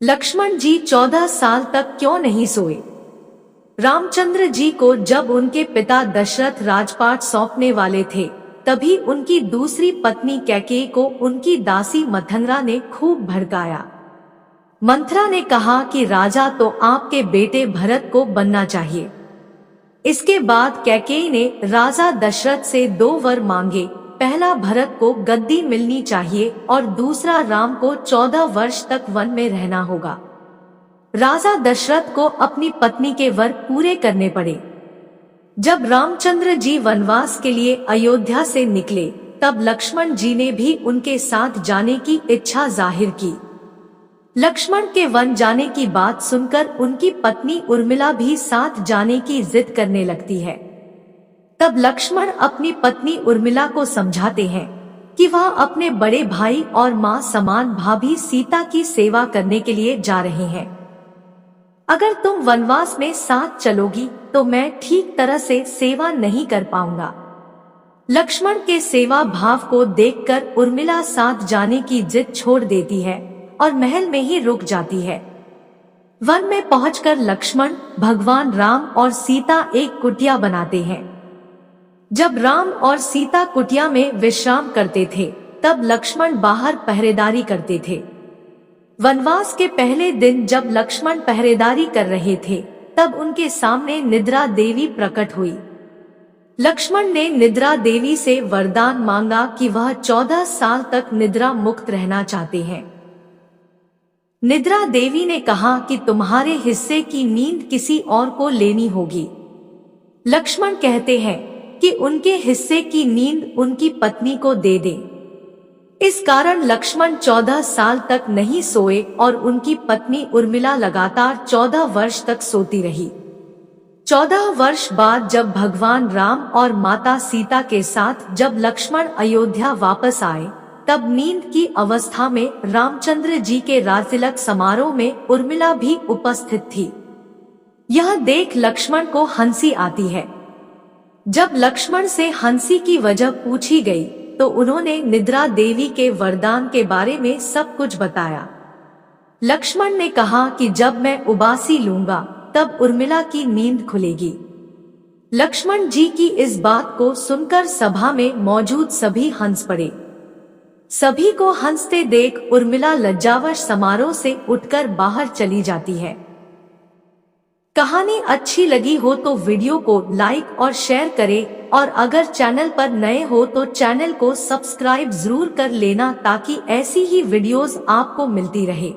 लक्ष्मण जी 14 साल तक क्यों नहीं सोए? रामचंद्र जी को जब उनके पिता दशरथ राजपाट सौंपने वाले थे, तभी उनकी दूसरी पत्नी कैकेयी को उनकी दासी मथंगरा ने खूब भड़काया। मंथरा ने कहा कि राजा तो आपके बेटे भरत को बनना चाहिए। इसके बाद कैकेयी ने राजा दशरथ से 2 वर मांगे। पहला, भरत को गद्दी मिलनी चाहिए और दूसरा, राम को 14 वर्ष तक वन में रहना होगा। राजा दशरथ को अपनी पत्नी के वर पूरे करने पड़े। जब रामचंद्र जी वनवास के लिए अयोध्या से निकले, तब लक्ष्मण जी ने भी उनके साथ जाने की इच्छा जाहिर की। लक्ष्मण के वन जाने की बात सुनकर उनकी पत्नी उर्मिला भी साथ जाने की जिद करने लगती है। तब लक्ष्मण अपनी पत्नी उर्मिला को समझाते हैं कि वह अपने बड़े भाई और मां समान भाभी सीता की सेवा करने के लिए जा रहे हैं। अगर तुम वनवास में साथ चलोगी तो मैं ठीक तरह से सेवा नहीं कर पाऊंगा। लक्ष्मण के सेवा भाव को देखकर उर्मिला साथ जाने की जिद छोड़ देती है और महल में ही रुक जाती है। वन में पहुंचकर लक्ष्मण, भगवान राम और सीता एक कुटिया बनाते हैं। जब राम और सीता कुटिया में विश्राम करते थे, तब लक्ष्मण बाहर पहरेदारी करते थे। वनवास के पहले दिन जब लक्ष्मण पहरेदारी कर रहे थे, तब उनके सामने निद्रा देवी प्रकट हुई। लक्ष्मण ने निद्रा देवी से वरदान मांगा कि वह 14 साल तक निद्रा मुक्त रहना चाहते हैं। निद्रा देवी ने कहा कि तुम्हारे हिस्से की नींद किसी और को लेनी होगी। लक्ष्मण कहते हैं कि उनके हिस्से की नींद उनकी पत्नी को दे दे। इस कारण लक्ष्मण 14 साल तक नहीं सोए और उनकी पत्नी उर्मिला लगातार 14 वर्ष तक सोती रही। 14 वर्ष बाद जब भगवान राम और माता सीता के साथ जब लक्ष्मण अयोध्या वापस आए, तब नींद की अवस्था में रामचंद्र जी के राजतिलक समारोह में उर्मिला भी उपस्थित थी। यह देख लक्ष्मण को हंसी आती है। जब लक्ष्मण से हंसी की वजह पूछी गई, तो उन्होंने निद्रा देवी के वरदान के बारे में सब कुछ बताया। लक्ष्मण ने कहा कि जब मैं उबासी लूंगा, तब उर्मिला की नींद खुलेगी। लक्ष्मण जी की इस बात को सुनकर सभा में मौजूद सभी हंस पड़े। सभी को हंसते देख उर्मिला लज्जावश समारोह से उठकर बाहर चली जाती है। कहानी अच्छी लगी हो तो वीडियो को लाइक और शेयर करें और अगर चैनल पर नए हो तो चैनल को सब्सक्राइब जरूर कर लेना ताकि ऐसी ही वीडियोस आपको मिलती रहे।